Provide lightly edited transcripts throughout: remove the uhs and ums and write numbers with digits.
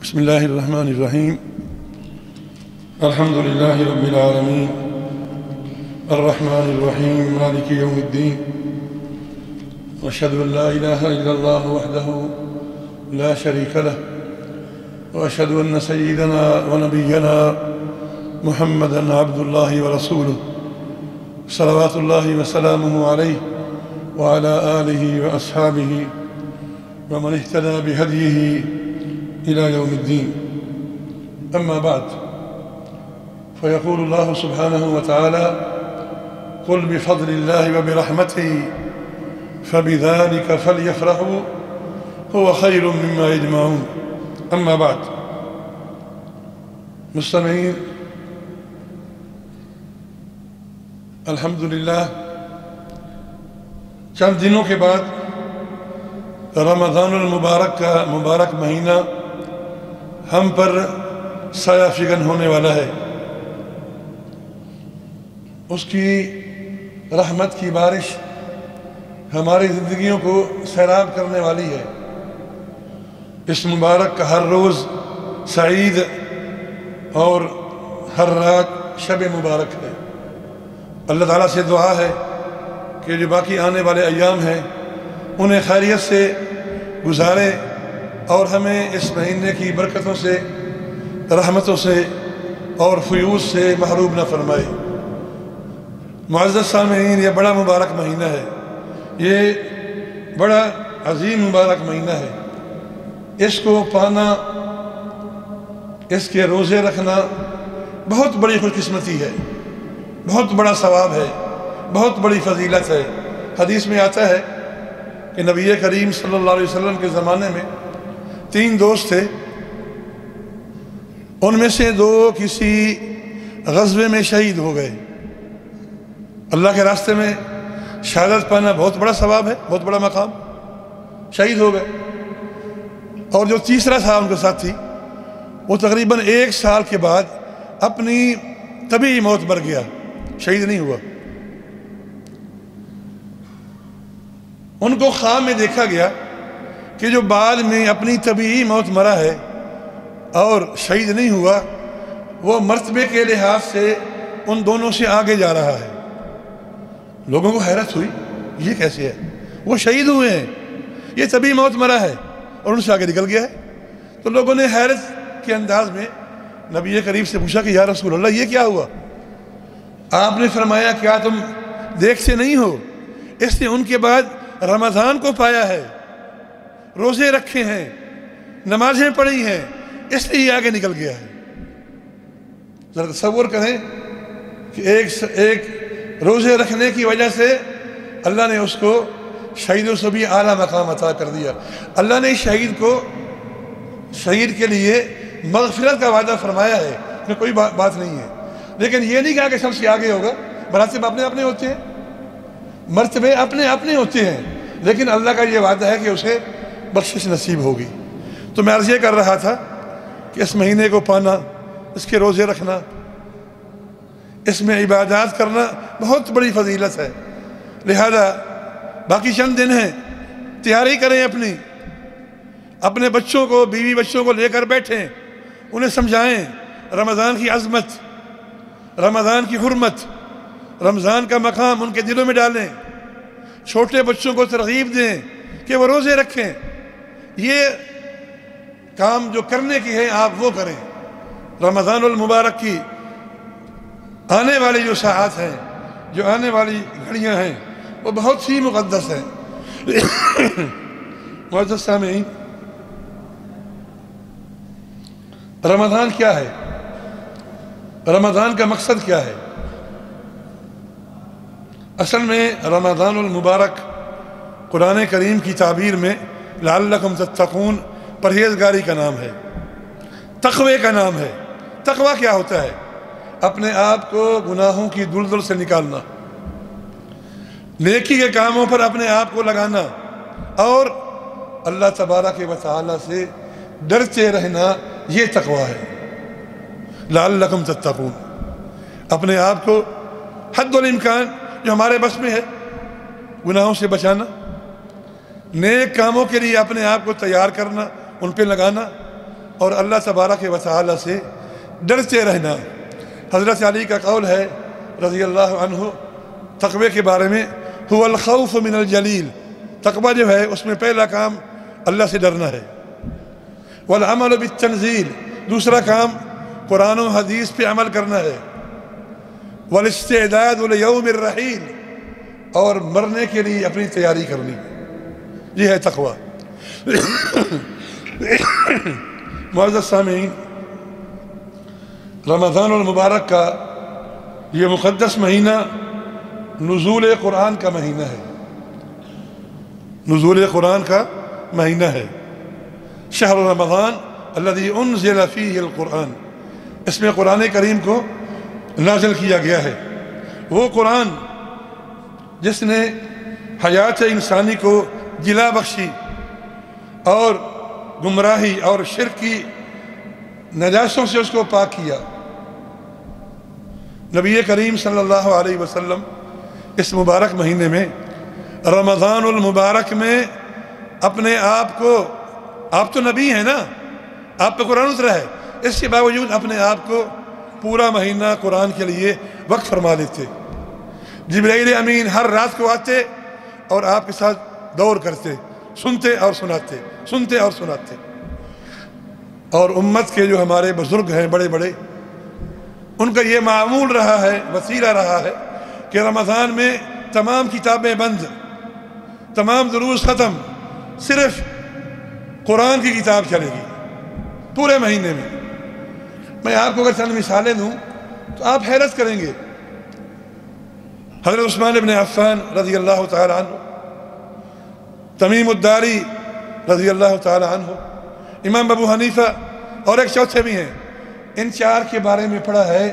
بسم الله الرحمن الرحيم. الحمد لله رب العالمين الرحمن الرحيم مالك يوم الدين، وأشهد أن لا إله إلا الله وحده لا شريك له، وأشهد أن سيدنا ونبينا محمدًا عبد الله ورسوله صلوات الله وسلامه عليه وعلى آله وأصحابه ومن اهتدى بهديه إلى يوم الدين. أما بعد، فيقول الله سبحانه وتعالى: قل بفضل الله وبرحمته فبذلك فليفرحوا هو خير مما يجمعون. أما بعد، مستمعین، الحمدللہ چند دنوں کے بعد رمضان المبارک کا مبارک مہینہ ہم پر سایہ فگن ہونے والا ہے۔ اس کی رحمت کی بارش ہماری زندگیوں کو سیراب کرنے والی ہے۔ اس مبارک کا ہر روز سعید اور ہر رات شب مبارک ہے۔ اللہ تعالیٰ سے دعا ہے کہ جو باقی آنے والے ایام ہیں انہیں خیریت سے گزارے اور ہمیں اس مہینے کی برکتوں سے، رحمتوں سے اور فیوض سے محروم نہ فرمائے۔ معزز سامعین، یہ بڑا مبارک مہینہ ہے، یہ بڑا عظیم مبارک مہینہ ہے۔ اس کو پانا، اس کے روزے رکھنا بہت بڑی خوش قسمتی ہے، بہت بڑا ثواب ہے، بہت بڑی فضیلت ہے۔ حدیث میں آتا ہے کہ نبی کریم صلی اللہ علیہ وسلم کے زمانے میں 3 دوست تھے۔ ان میں سے 2 کسی غزوے میں شہید ہو گئے۔ اللہ کے راستے میں شہادت پانا بہت بڑا ثواب ہے، بہت بڑا مقام۔ شہید ہو گئے، اور جو تیسرا تھا ان کے ساتھ تھی، وہ تقریباً 1 سال کے بعد اپنی طبیعی موت مر گیا، شہید نہیں ہوا۔ ان کو خواب میں دیکھا گیا کہ جو بعد میں اپنی طبیعی موت مرا ہے اور شہید نہیں ہوا، وہ مرتبے کے لحاظ سے ان دونوں سے آگے جا رہا ہے۔ لوگوں کو حیرت ہوئی، یہ کیسے ہے؟ وہ شہید ہوئے ہیں، یہ طبیعی موت مرا ہے اور ان سے آگے نکل گیا ہے۔ تو لوگوں نے حیرت کے انداز میں نبی کریم سے پوچھا کہ یا رسول اللہ، یہ کیا ہوا؟ آپ نے فرمایا کیا تم دیکھتے نہیں ہو؟ اس نے ان کے بعد رمضان کو پایا ہے، روزے رکھے ہیں، نمازیں پڑھی ہیں، اس لیے یہ آگے نکل گیا ہے۔ ذرا تصور کریں کہ ایک روزے رکھنے کی وجہ سے اللہ نے اس کو شہیدوں سے بھی اعلیٰ مقام عطا کر دیا۔ اللہ نے شہید کے لیے مغفرت کا وعدہ فرمایا ہے، اس میں کوئی بات نہیں ہے، لیکن یہ نہیں کہا کہ سب سے آگے ہوگا۔ مراتب اپنے اپنے ہوتے ہیں، مرتبے اپنے اپنے ہوتے ہیں، لیکن اللہ کا یہ وعدہ ہے کہ اسے بخشش نصیب ہوگی۔ تو میں عرض یہ کر رہا تھا کہ اس مہینے کو پانا، اس کے روزے رکھنا، اس میں عبادات کرنا بہت بڑی فضیلت ہے۔ لہذا باقی چند دن ہیں، تیاری کریں، اپنے بچوں کو، بیوی بچوں کو لے کر بیٹھیں، انہیں سمجھائیں رمضان کی عظمت، رمضان کی حرمت، رمضان کا مقام ان کے دلوں میں ڈالیں۔ چھوٹے بچوں کو ترغیب دیں کہ وہ روزے رکھیں۔ یہ کام جو کرنے کی ہے آپ وہ کریں۔ رمضان المبارک کی آنے والی جو ساعات ہیں، جو آنے والی گھڑیاں ہیں، وہ بہت ہی مقدس ہیں۔ معزز سامعین، رمضان کیا ہے؟ رمضان کا مقصد کیا ہے؟ اصل میں رمضان المبارک قرآن کریم کی تعبیر میں لعلکم تتقون، پرہیزگاری کا نام ہے، تقوی کا نام ہے۔ تقوی کیا ہوتا ہے؟ اپنے آپ کو گناہوں کی دلدل سے نکالنا، نیکی کے کاموں پر اپنے آپ کو لگانا، اور اللہ تبارک و تعالی سے ڈرتے رہنا، یہ تقوی ہے۔ لعلکم تتقون، اپنے آپ کو حد الامکان جو ہمارے بس میں ہے گناہوں سے بچانا، نیک کاموں کے لیے اپنے آپ کو تیار کرنا، ان پہ لگانا، اور اللہ تبارک و تعالی سے ڈرتے رہنا۔ حضرت علی کا قول ہے رضی اللہ عنہ تقوی کے بارے میں، هو الخوف من الجلیل، تقوی جو ہے اس میں پہلا کام اللہ سے ڈرنا ہے، والعمل بالتنزیل، دوسرا کام قرآن و حدیث پہ عمل کرنا ہے، والاستعداد لیوم الرحیل، اور مرنے کے لیے اپنی تیاری کرنی، یہ ہے تقوی۔ معزز سامعین، رمضان المبارک کا یہ مقدس مہینہ نزول قرآن کا مہینہ ہے، نزول قرآن کا مہینہ ہے۔ شہر رمضان الذی انزل فیہ القرآن، اس میں قرآن کریم کو نازل کیا گیا ہے، وہ قرآن جس نے حیات انسانی کو جلا بخشی اور گمراہی اور شرک کی نجاسوں سے اس کو پاک کیا۔ نبی کریم صلی اللہ علیہ وسلم اس مبارک مہینے میں، رمضان المبارک میں اپنے آپ کو، آپ تو نبی ہیں نا، آپ پہ قرآن اترا ہے، اس کے باوجود اپنے آپ کو پورا مہینہ قرآن کے لیے وقف فرما لیتے۔ جبرائیل امین ہر رات کو آتے اور آپ کے ساتھ دور کرتے، سنتے اور سناتے، سنتے اور سناتے۔ اور امت کے جو ہمارے بزرگ ہیں بڑے بڑے، ان کا یہ معمول رہا ہے، وسیلہ رہا ہے کہ رمضان میں تمام کتابیں بند، تمام دروس ختم، صرف قرآن کی کتاب چلے گی پورے مہینے میں۔ میں آپ کو اگر چند مثالیں دوں تو آپ حیرت کریں گے۔ حضرت عثمان بن عفان رضی اللہ تعالی عنہ، تمیم الداری رضی اللہ تعالی عنہ، امام ابو حنیفہ، اور ایک چوتھے بھی ہیں، ان چار کے بارے میں پڑھا ہے،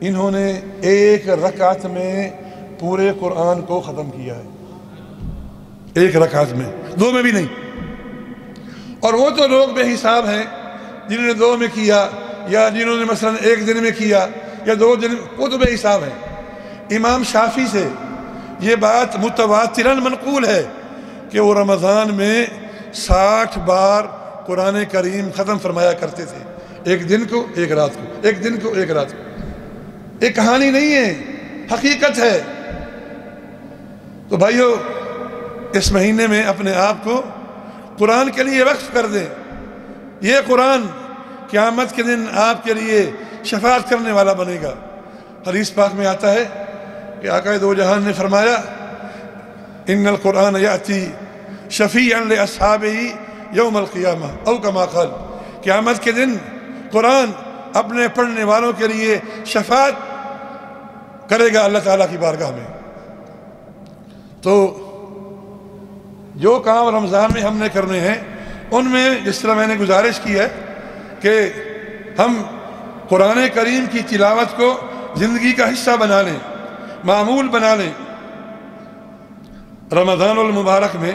انہوں نے ایک رکعت میں پورے قرآن کو ختم کیا ہے، ایک رکعت میں، دو میں بھی نہیں۔ اور وہ تو لوگ بے حساب ہیں جنہوں نے دو میں کیا، یا جنہوں نے مثلا ایک دن میں کیا یا 2 دن، وہ تو بے حساب ہیں۔ امام شافعی سے یہ بات متواتراً منقول ہے کہ وہ رمضان میں 60 بار قرآن کریم ختم فرمایا کرتے تھے، ایک دن کو ایک رات کو، ایک دن کو ایک رات کو۔ ایک کہانی نہیں ہے، حقیقت ہے۔ تو بھائیو، اس مہینے میں اپنے آپ کو قرآن کے لیے وقف کر دیں۔ یہ قرآن قیامت کے دن آپ کے لیے شفاعت کرنے والا بنے گا۔ حدیث پاک میں آتا ہے کہ آقا دو جہان نے فرمایا، ان القرآن یاتی شفیعا لاصحابہ یوم القیامہ او کما قال، قیامت کے دن قرآن اپنے پڑھنے والوں کے لیے شفاعت کرے گا اللہ تعالیٰ کی بارگاہ میں۔ تو جو کام رمضان میں ہم نے کرنے ہیں، ان میں جس طرح میں نے گزارش کی ہے کہ ہم قرآن کریم کی تلاوت کو زندگی کا حصہ بنا لیں، معمول بنا لیں۔ رمضان المبارک میں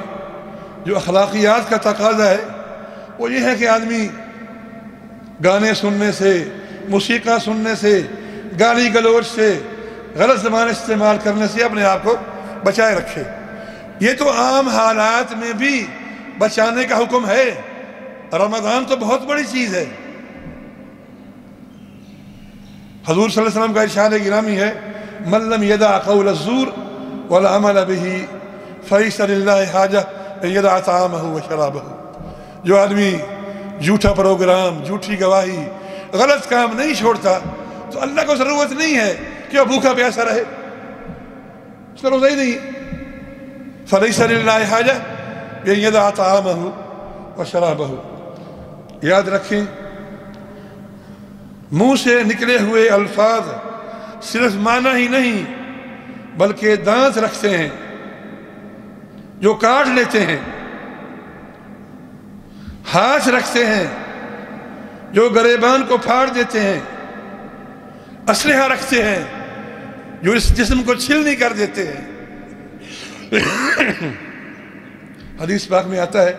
جو اخلاقیات کا تقاضا ہے وہ یہ ہے کہ آدمی گانے سننے سے، موسیقی سننے سے، گالی گلوچ سے، غلط زبان استعمال کرنے سے اپنے آپ کو بچائے رکھے۔ یہ تو عام حالات میں بھی بچانے کا حکم ہے، رمضان تو بہت بڑی چیز ہے۔ حضور صلی اللہ علیہ وسلم کا ارشاد گرامی ہے، من لم یدع قول الزور والعمل به فلیس للہ حاجہ ان یدع طعامہ وشرابہ۔ جو آدمی جھوٹا پروگرام، جھوٹی گواہی، غلط کام نہیں چھوڑتا تو اللہ کو ضرورت نہیں ہے کہ وہ بھوکا پیاسا رہے، اس کا روزہ ہی نہیں۔ فلیس للہ حاجہ ان یدع طعامہ وشرابہ۔ یاد رکھیں، منہ سے نکلے ہوئے الفاظ صرف معنی ہی نہیں بلکہ دانت رکھتے ہیں جو کاٹ لیتے ہیں، ہاتھ رکھتے ہیں جو گریبان کو پھاڑ دیتے ہیں، اسلحہ رکھتے ہیں جو اس جسم کو چھلنی کر دیتے ہیں۔ حدیث پاک میں آتا ہے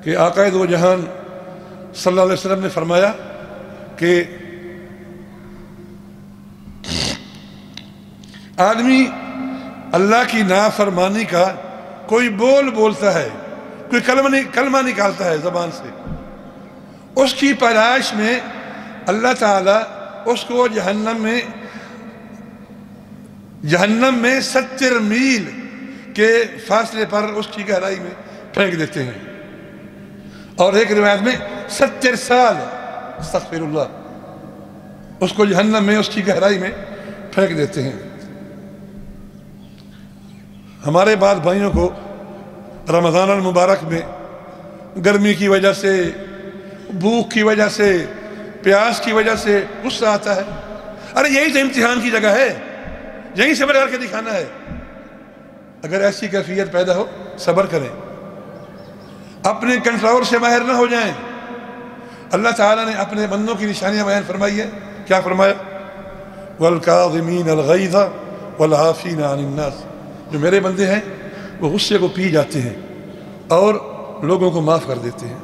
کہ آقا دو جہان صلی اللہ علیہ وسلم نے فرمایا کہ آدمی اللہ کی نافرمانی کا کوئی بول بولتا ہے، کوئی کلمہ نکالتا ہے زبان سے، اس کی پیدائش میں اللہ تعالیٰ اس کو جہنم میں 70 میل کے فاصلے پر اس کی گہرائی میں پھینک دیتے ہیں، اور ایک روایت میں 70 سال استغفر اللہ اس کو جہنم میں اس کی گہرائی میں پھینک دیتے ہیں۔ ہمارے بعض بھائیوں کو رمضان المبارک میں گرمی کی وجہ سے، بھوک کی وجہ سے، پیاس کی وجہ سے غصہ آتا ہے۔ ارے یہی تو امتحان کی جگہ ہے، یہیں صبر کر کے دکھانا ہے۔ اگر ایسی کیفیت پیدا ہو صبر کریں، اپنے کنٹرول سے باہر نہ ہو جائیں۔ اللہ تعالیٰ نے اپنے بندوں کی نشانیاں بیان فرمائی ہیں، کیا فرمایا؟ وَالْكَاظِمِينَ الْغَيْظَ وَالْعَافِينَ عَنِ النَّاسِ، جو میرے بندے ہیں وہ غصے کو پی جاتے ہیں اور لوگوں کو معاف کر دیتے ہیں،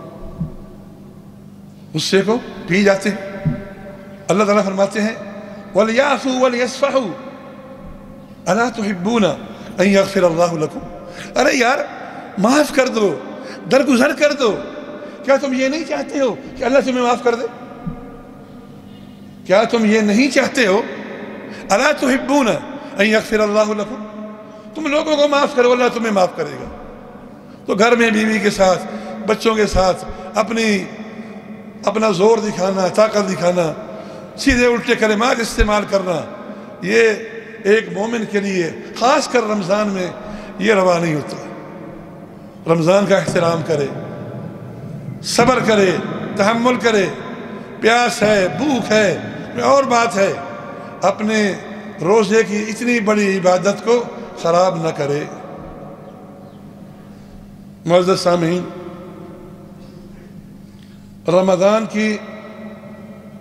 غصے کو پی جاتے ہیں۔ اللہ تعالیٰ فرماتے ہیں وَلْيَعْفُوا وَلْيَصْفَحُوا أَلَا تُحِبُّونَ أَن يَغْفِرَ اللَّهُ لَكُمْ۔ ارے یار معاف کر دو، درگزر کر دو، کیا تم یہ نہیں چاہتے ہو کہ اللہ تمہیں معاف کر دے؟ کیا تم یہ نہیں چاہتے ہو أَلَا تُحِبُّونَ أَن يَغْفِرَ اللَّهُ لَكُمْ؟ تم لوگوں کو معاف کرو، اللہ تمہیں معاف کرے گا۔ تو گھر میں بیوی کے ساتھ، بچوں کے ساتھ اپنا زور دکھانا، طاقت دکھانا، سیدھے الٹے کلمات استعمال کرنا، یہ ایک مومن کے لیے خاص کر رمضان میں یہ روا نہیں ہوتا۔ رمضان کا احترام کرے، صبر کرے، تحمل کرے، پیاس ہے، بھوک ہے، اور بات ہے، اپنے روزے کی اتنی بڑی عبادت کو خراب نہ کرے۔ معزز سامعین،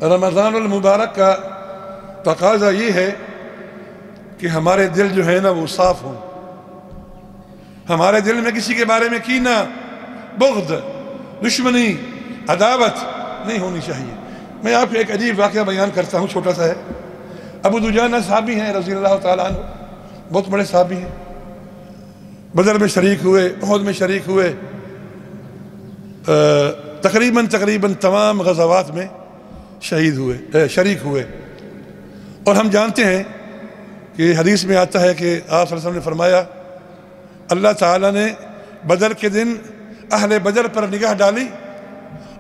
رمضان المبارک کا تقاضا یہ ہے کہ ہمارے دل جو ہے نا وہ صاف ہوں، ہمارے دل میں کسی کے بارے میں کینہ، بغض، دشمنی، عداوت نہیں ہونی چاہیے۔ میں آپ کو ایک عجیب واقعہ بیان کرتا ہوں، چھوٹا سا ہے۔ ابو دجانہ صحابی ہیں رضی اللہ تعالیٰ عنہ، بہت بڑے صحابی ہیں، بدر میں شریک ہوئے، احد میں شریک ہوئے، تقریباً تمام غزوات میں شریک ہوئے۔ اور ہم جانتے ہیں کہ حدیث میں آتا ہے کہ آپ صلی اللہ علیہ وسلم نے فرمایا، اللہ تعالیٰ نے بدر کے دن اہل بدر پر نگاہ ڈالی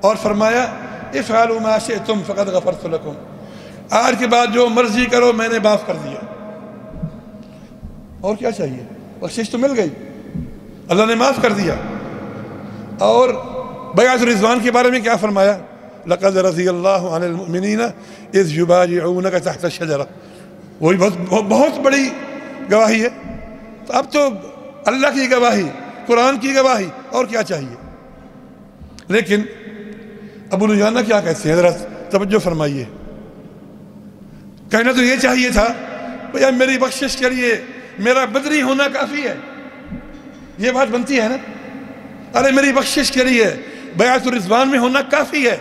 اور فرمایا افعلوا ما شئتم فقد غفرت لکم، آج کے بعد جو مرضی کرو میں نے معاف کر دیا۔ اور کیا چاہیے؟ بخشش تو مل گئی، اللہ نے معاف کر دیا۔ اور بیعت رضوان کے بارے میں کیا فرمایا؟ لقد رضی اللہ عن المؤمنین اذ یبایعونک تحت الشجرہ، وہی بہت بڑی گواہی ہے۔ تو اب تو اللہ کی گواہی، قرآن کی گواہی، اور کیا چاہیے؟ لیکن ابو دجانہ کیا کہتے ہیں، ذرا توجہ فرمائیے۔ کہنا تو یہ چاہیے تھا بھئی میری بخشش کے لیے میرا بدری ہونا کافی ہے، یہ بات بنتی ہے نا؟ ارے میری بخشش کے لیے بیعت رضوان میں ہونا کافی ہے،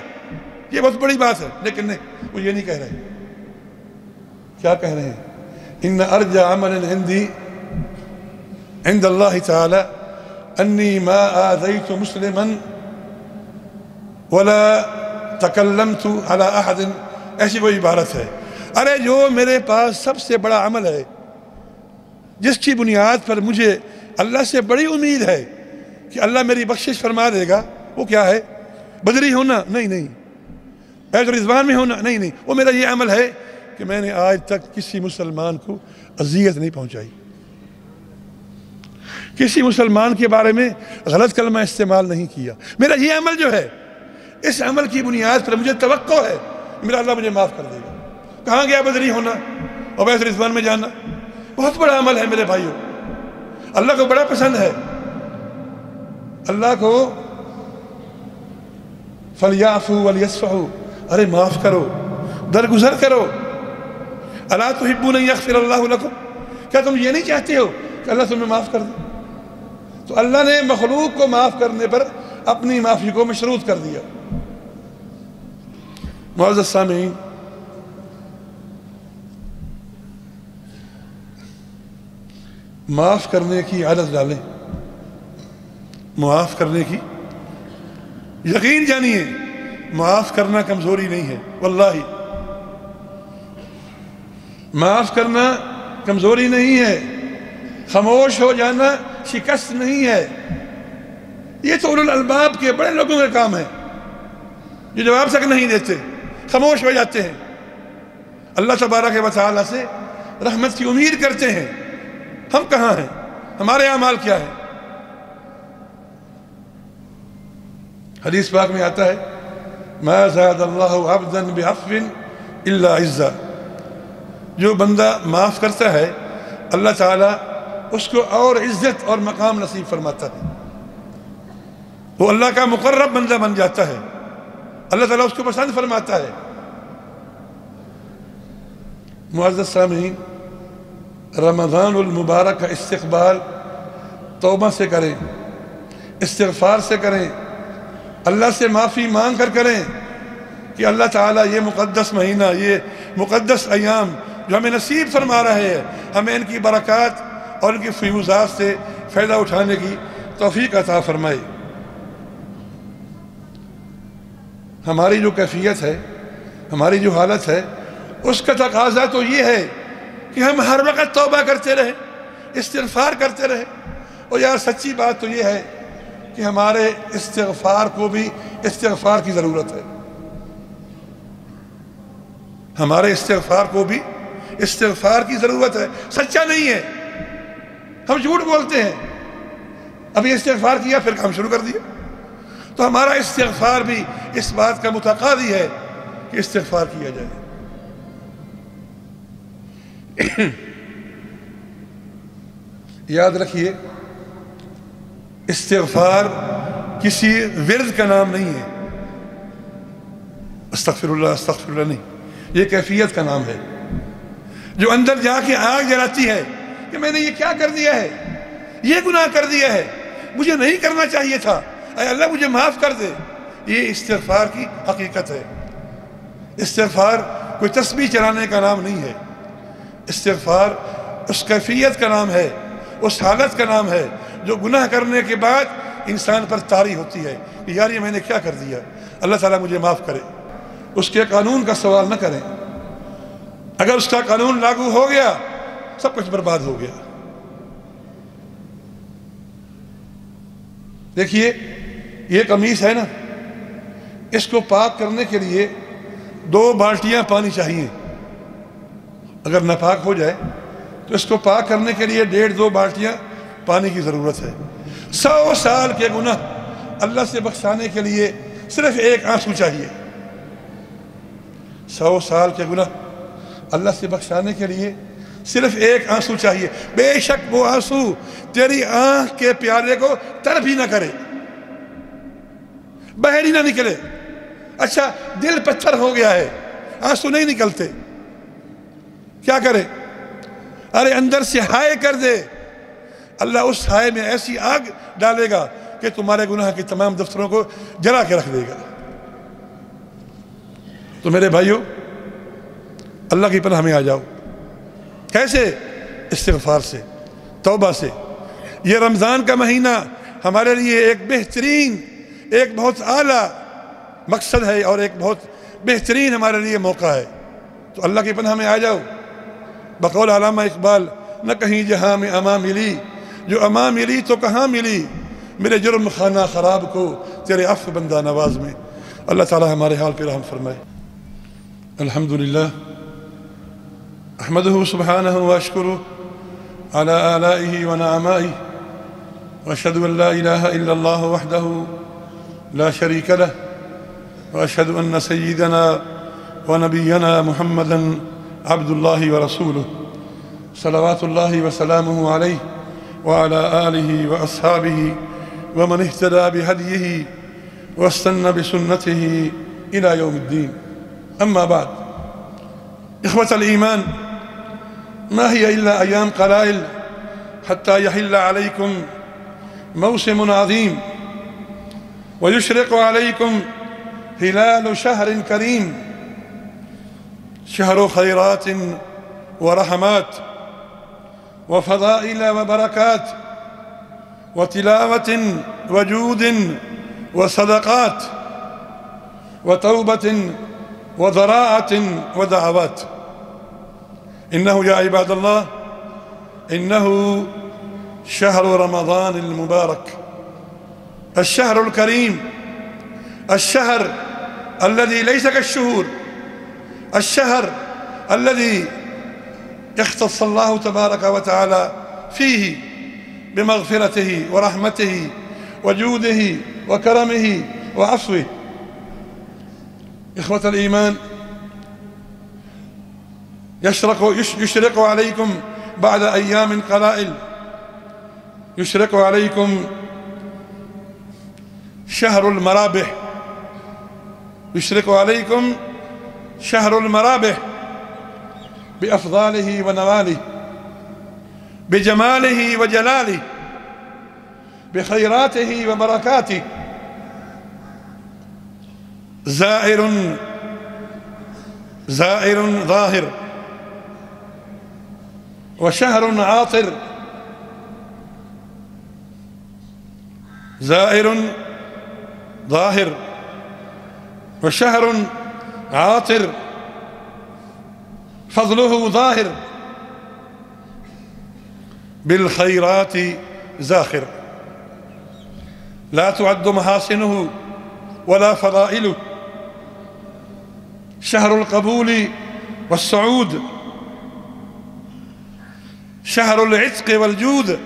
یہ بہت بڑی بات ہے۔ لیکن نہیں، وہ یہ نہیں کہہ رہے۔ کیا کہہ رہے ہیں؟ ان ارجى عمل عندي عند الله تعالى اني ما آذيت مسلما ولا تكلمت على احد، ایسی کوئی عبارت ہے۔ ارے جو میرے پاس سب سے بڑا عمل ہے، جس کی بنیاد پر مجھے اللہ سے بڑی امید ہے کہ اللہ میری بخشش فرما دے گا، وہ کیا ہے؟ بدری ہونا؟ نہیں۔ بیعت رضوان میں ہونا؟ نہیں۔ وہ میرا یہ عمل ہے کہ میں نے آج تک کسی مسلمان کو اذیت نہیں پہنچائی، کسی مسلمان کے بارے میں غلط کلمہ استعمال نہیں کیا۔ میرا یہ عمل جو ہے، اس عمل کی بنیاد پر مجھے توقع ہے میرا اللہ مجھے معاف کر دے گا۔ کہاں گیا بدری ہونا اور بیعت رضوان میں جانا؟ بہت بڑا عمل ہے میرے بھائیوں، اللہ کو بڑا پسند ہے۔ اللہ کو فَلْيَعْفُوا وَلْيَصْفَحُوا، ارے معاف کرو، درگزر کرو۔ أَلَا تُحِبُّونَ أَن يَغْفِرَ اللَّهُ لَكُمْ، کیا تم یہ نہیں چاہتے ہو کہ اللہ تمہیں معاف کر دے؟ تو اللہ نے مخلوق کو معاف کرنے پر اپنی معافی کو مشروط کر دیا۔ معزز سامعین، معاف کرنے کی عادت ڈالیں، معاف کرنے کی، یقین جانیے معاف کرنا کمزوری نہیں ہے، واللہ معاف کرنا کمزوری نہیں ہے، خاموش ہو جانا شکست نہیں ہے۔ یہ تو اولو الالباب کے بڑے لوگوں کا کام ہے جو جواب تک نہیں دیتے، خاموش ہو جاتے ہیں، اللہ تبارک و تعالیٰ سے رحمت کی امید کرتے ہیں۔ ہم کہاں ہیں؟ ہمارے اعمال کیا ہیں؟ حدیث پاک میں آتا ہے ما زاد اللہ عبدا بعفو الا عزا، جو بندہ معاف کرتا ہے اللہ تعالیٰ اس کو اور عزت اور مقام نصیب فرماتا ہے، وہ اللہ کا مقرب بندہ بن جاتا ہے، اللہ تعالیٰ اس کو پسند فرماتا ہے۔ معزز سامعین، رمضان المبارک کا استقبال توبہ سے کریں، استغفار سے کریں، اللہ سے معافی مانگ کر کریں کہ اللہ تعالیٰ یہ مقدس مہینہ، یہ مقدس ایام جو ہمیں نصیب فرما رہے ہیں، ہمیں ان کی برکات اور ان کی فیوزات سے فائدہ اٹھانے کی توفیق عطا فرمائے۔ ہماری جو کیفیت ہے، ہماری جو حالت ہے، اس کا تقاضا تو یہ ہے کہ ہم ہر وقت توبہ کرتے رہیں، استغفار کرتے رہیں۔ اور یار سچی بات تو یہ ہے کہ ہمارے استغفار کو بھی استغفار کی ضرورت ہے، ہمارے استغفار کو بھی استغفار کی ضرورت ہے۔ سچا نہیں ہے، ہم جھوٹ بولتے ہیں، ابھی استغفار کیا پھر کام شروع کر دیا، تو ہمارا استغفار بھی اس بات کا متقاضی ہے کہ استغفار کیا جائے۔ یاد رکھیے، استغفار کسی ورد کا نام نہیں ہے، استغفر اللہ نہیں، یہ کیفیت کا نام ہے جو اندر جا کے آگ جلاتی ہے کہ میں نے یہ کیا کر دیا ہے، یہ گناہ کر دیا ہے، مجھے نہیں کرنا چاہیے تھا، اے اللہ مجھے معاف کر دے۔ یہ استغفار کی حقیقت ہے۔ استغفار کوئی تسبیح چلانے کا نام نہیں ہے، استغفار اس کیفیت کا نام ہے، اس حالت کا نام ہے جو گناہ کرنے کے بعد انسان پر طاری ہوتی ہے کہ یار یہ میں نے کیا کر دیا، اللہ تعالیٰ مجھے معاف کرے۔ اس کے قانون کا سوال نہ کریں، اگر اس کا قانون لاگو ہو گیا سب کچھ برباد ہو گیا۔ دیکھیے یہ قمیص ہے نا، اس کو پاک کرنے کے لیے 2 بالٹیاں پانی چاہیے، اگر ناپاک ہو جائے تو اس کو پاک کرنے کے لیے 1.5-2 بالٹیاں پانی کی ضرورت ہے۔ 100 سال کے گناہ اللہ سے بخشانے کے لیے صرف 1 آنسو چاہیے۔ 100 سال کے گناہ اللہ سے بخشانے کے لیے صرف 1 آنسو چاہیے۔ بے شک وہ آنسو تیری آنکھ کے پیالے کو تر بھی نہ کرے، باہر ہی نہ نکلے۔ اچھا دل پتھر ہو گیا ہے، آنسو نہیں نکلتے، کیا کرے؟ ارے اندر سے ہائے کر دے، اللہ اس ہائے میں ایسی آگ ڈالے گا کہ تمہارے گناہ کے تمام دفتروں کو جلا کے رکھ دے گا۔ تو میرے بھائیوں، اللہ کی پناہ میں آ جاؤ۔ کیسے؟ استغفار سے، توبہ سے۔ یہ رمضان کا مہینہ ہمارے لیے ایک بہترین، ایک بہت اعلیٰ مقصد ہے اور ایک بہت بہترین ہمارے لیے موقع ہے۔ تو اللہ کی پناہ میں آ جاؤ۔ بقول علامہ اقبال، نہ کہیں جہاں میں امان ملی، جو امان ملی تو کہاں ملی، میرے جرم خانہ خراب کو تیرے عفو بندہ نواز میں۔ اللہ تعالی ہمارے حال پہ رحم فرمائے۔ الحمدللہ احمدہ سبحانہ واشکرہ علی آلائہ ونعمائہ واشہد ان لا الہ الا اللہ وحدہ لا شریک لہ واشہد ان سیدنا ونبینا محمدا عبد اللہ ورسولہ صلوات اللہ وسلامہ علیہ وعلى آلہ واصحابہ ومن اہتدى بہدیہ واستنى بسنته إلى يوم الدين. أما بعد، إخوة الإيمان، ما هي إلا أيام قلائل حتى يحل عليكم موسم عظيم ويشرق عليكم هلال شهر كريم، شهر خيرات ورحمات وفضائل وبركات وتلاوة وجود وصدقات، وتوبة وضراعة ودعوات. إنه يا عباد الله، إنه شهر رمضان المبارك، الشهر الكريم، الشهر الذي ليس كالشهور، الشهر الذي اختص الله تبارك وتعالى فيه بمغفرته ورحمته وجوده وكرمه وعفوه. إخوة الإيمان، يشرق عليكم بعد أيام قلائل، يشرق عليكم شهر المرابح، يشرق عليكم شهر المرابح بأفضاله ونواله، بجماله وجلاله، بخيراته وبركاته. زائر ظاهر، وشهر عاطر. زائر ظاهر وشهر عاطر، فضله ظاهر، بالخيرات زاخر، لا تعد محاسنه ولا فضائله. شهر القبول والسعود، شهر العتق والجود.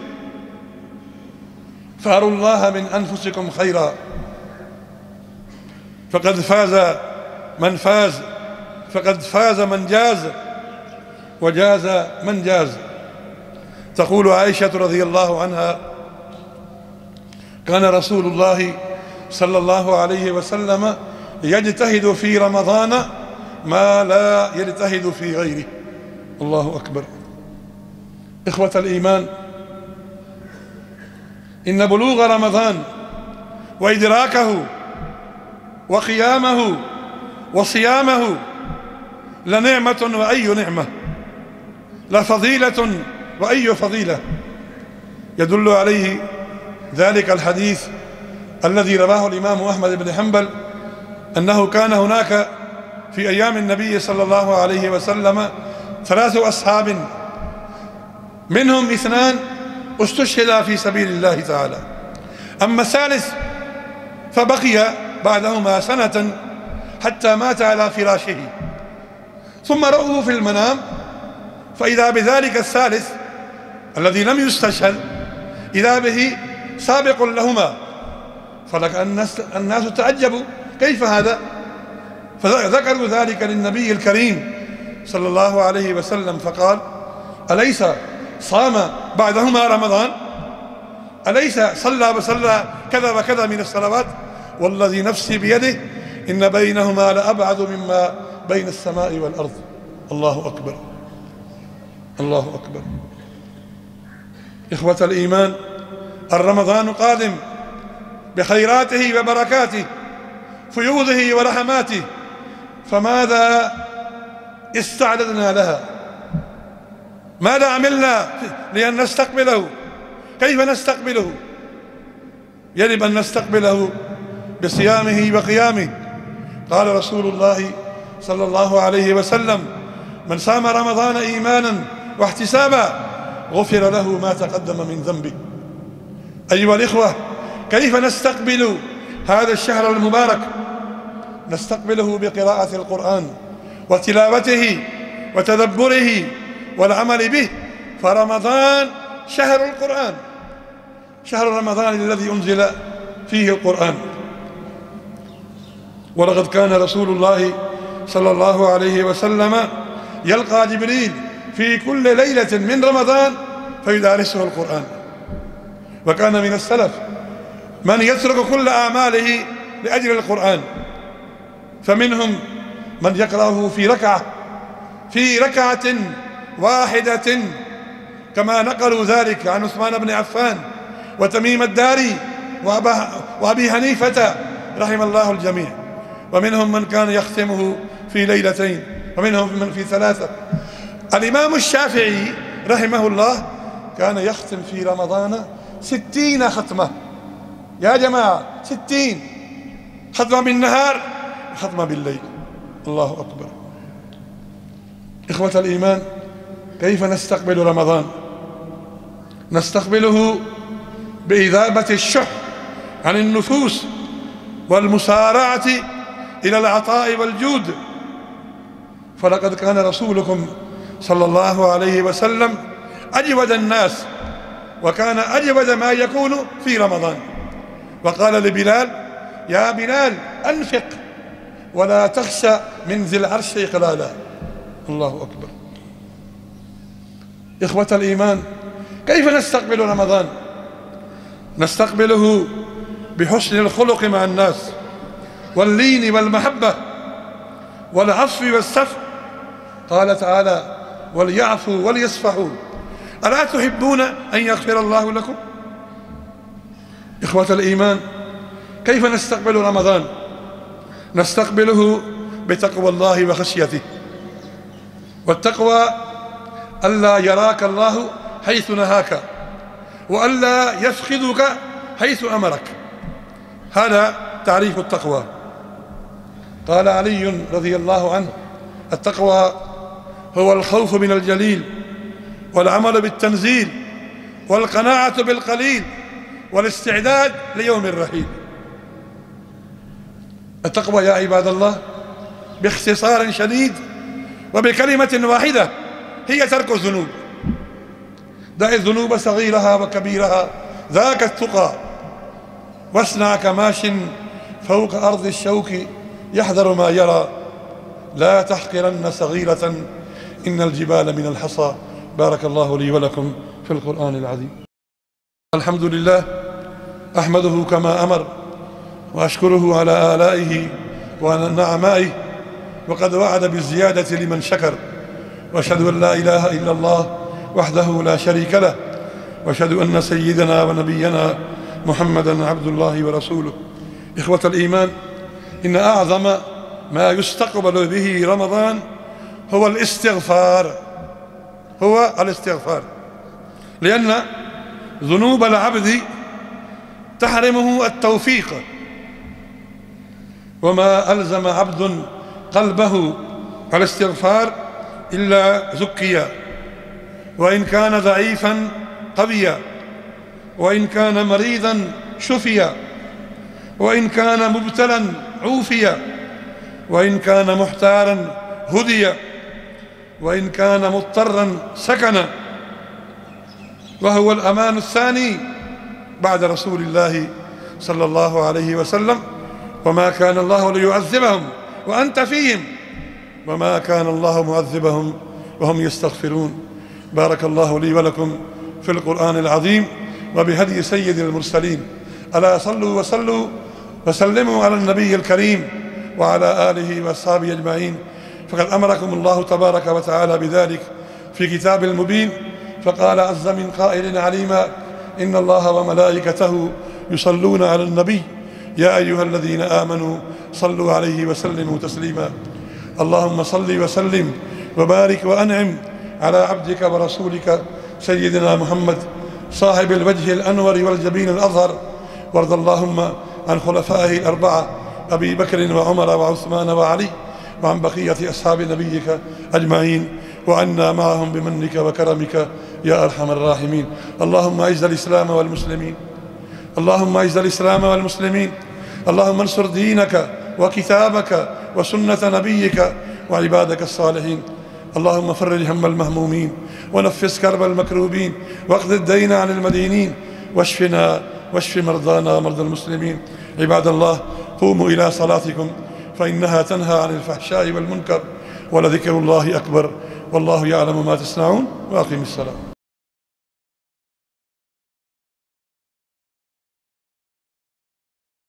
فاروا الله من أنفسكم خيرا، فقد فاز من فاز، فقد فاز من جاز، وجاز من جاز. تقول عائشة رضي الله عنها: كان رسول الله صلى الله عليه وسلم يجتهد في رمضان ما لا يجتهد في غيره. الله أكبر. إخوة الإيمان، إن بلوغ رمضان وإدراكه وقيامه وصيامه لنعمة وأي نعمة، لفضيلة وأي فضيلة. يدل عليه ذلك الحديث الذي رواه الإمام أحمد بن حنبل أنه كان هناك في أيام النبي صلى الله عليه وسلم 3 أصحاب، منهم 2 استشهدا في سبيل الله تعالى، أما الثالث فبقي بعدهما سنة حتى مات على فراشه، ثم رأوه في المنام فإذا بذلك الثالث الذي لم يستشهد إذا به سابق لهما، فلكأن الناس تعجبوا كيف هذا، فذكروا ذلك للنبي الكريم صلى الله عليه وسلم، فقال: أليس صام بعدهما رمضان؟ أليس صلى كذا وكذا من الصلوات؟ والذي نفسي بيده إن بينهما لأبعد مما بين السماء والأرض. الله أكبر، الله أكبر. إخوة الإيمان، الرمضان قادم بخيراته وبركاته، فيوضه ورحماته، فماذا استعددنا لها؟ ماذا عملنا لأن نستقبله؟ كيف نستقبله؟ يجب أن نستقبله بصيامه وقيامه. قال رسول الله صلى الله عليه وسلم: من صام رمضان إيمانا واحتسابا غفر له ما تقدم من ذنبه. أيها الإخوة، كيف نستقبل هذا الشهر المبارك؟ نستقبله بقراءة القرآن وتلاوته وتدبره والعمل به، فرمضان شهر القرآن، شهر رمضان الذي أنزل فيه القرآن. ولقد كان رسول الله صلى الله عليه وسلم يلقى جبريل في كل ليلة من رمضان فيدارسه القرآن. وكان من السلف من يترك كل أعماله لأجل القرآن، فمنهم من يقرأه في ركعة واحدة، كما نقلوا ذلك عن عثمان بن عفان وتميم الداري وأبي حنيفة رحم الله الجميع. ومنهم من كان يختمه في ليلتين، ومنهم من في 3. الإمام الشافعي رحمه الله كان يختم في رمضان 60 ختمة. يا جماعة، 60 ختمة بالنهار ختمة بالليل. الله أكبر. إخوة الإيمان، كيف نستقبل رمضان؟ نستقبله بإذابة الشح عن النفوس والمسارعة إلى العطاء والجود، فلقد كان رسولكم صلى الله عليه وسلم أجود الناس، وكان أجود ما يكون في رمضان، وقال لبلال: يا بلال أنفق ولا تخشى من ذي العرش إقلالا. الله أكبر. إخوة الإيمان، كيف نستقبل رمضان؟ نستقبله بحسن الخلق مع الناس واللين والمحبة والعفو والسفح. قال تعالى: وليعفوا وليصفحوا ألا تحبون أن يغفر الله لكم؟ إخوة الإيمان، كيف نستقبل رمضان؟ نستقبله بتقوى الله وخشيته، والتقوى ألا يراك الله حيث نهاك، وألا يفخذك حيث أمرك. هذا تعريف التقوى. قال علي رضي الله عنه: التقوى هو الخوف من الجليل، والعمل بالتنزيل، والقناعة بالقليل، والاستعداد ليوم الرحيل. التقوى يا عباد الله باختصار شديد وبكلمة واحدة هي ترك الذنوب. دع الذنوب صغيرها وكبيرها، ذاك التقى، واصنع كماش فوق أرض الشوك يحذر ما يرى، لا تحقرن صغيرة إن الجبال من الحصى. بارك الله لي ولكم في القرآن العظيم. الحمد لله، أحمده كما أمر، وأشكره على آلائه وعلى نعمائه، وقد وعد بالزيادة لمن شكر. وأشهد أن لا إله إلا الله وحده لا شريك له، وأشهد أن سيدنا ونبينا محمدا عبد الله ورسوله. إخوة الإيمان، إن أعظم ما يستقبل به رمضان هو الاستغفار، لأن ذنوب العبد تحرمه التوفيق، وما ألزم عبد قلبه على الاستغفار إلا زكيا، وإن كان ضعيفا قويا، وإن كان مريضا شفيا، وإن كان مبتلا عوفيا، وإن كان محتارا هديا، وإن كان مضطرا سكنا. وهو الأمان الثاني بعد رسول الله صلى الله عليه وسلم: وما كان الله ليعذبهم وأنت فيهم، وما كان الله معذبهم وهم يستغفرون. بارك الله لي ولكم في القرآن العظيم وبهدي سيد المرسلين. ألا صلوا وسلموا على النبي الكريم وعلى آله وأصحابه أجمعين، فقد أمركم الله تبارك وتعالى بذلك في كتاب المبين، فقال عز من قائل عليما: إن الله وملائكته يصلون على النبي يا أيها الذين آمنوا صلوا عليه وسلموا تسليما. اللهم صل وسلم وبارك وأنعم على عبدك ورسولك سيدنا محمد صاحب الوجه الأنور والجبين الأظهر، وارض اللهم عن خلفائه الأربعة أبي بكر وعمر وعثمان وعلي، وعن بقية أصحاب نبيك أجمعين، وعنا معهم بمنك وكرمك يا أرحم الراحمين. اللهم أعز الإسلام والمسلمين، اللهم أعز الإسلام والمسلمين، اللهم انصر دينك وكتابك وسنة نبيك وعبادك الصالحين. اللهم فرج هم المهمومين، ونفس كرب المكروبين، واقض الدين عن المدينين، واشفنا واشف مرضانا ومرضى المسلمين. عباد الله، قوموا إلى صلاتكم فإنها تنهى عن الفحشاء والمنكر، ولذكر الله أكبر، والله يعلم ما تصنعون. وأقم الصلاة.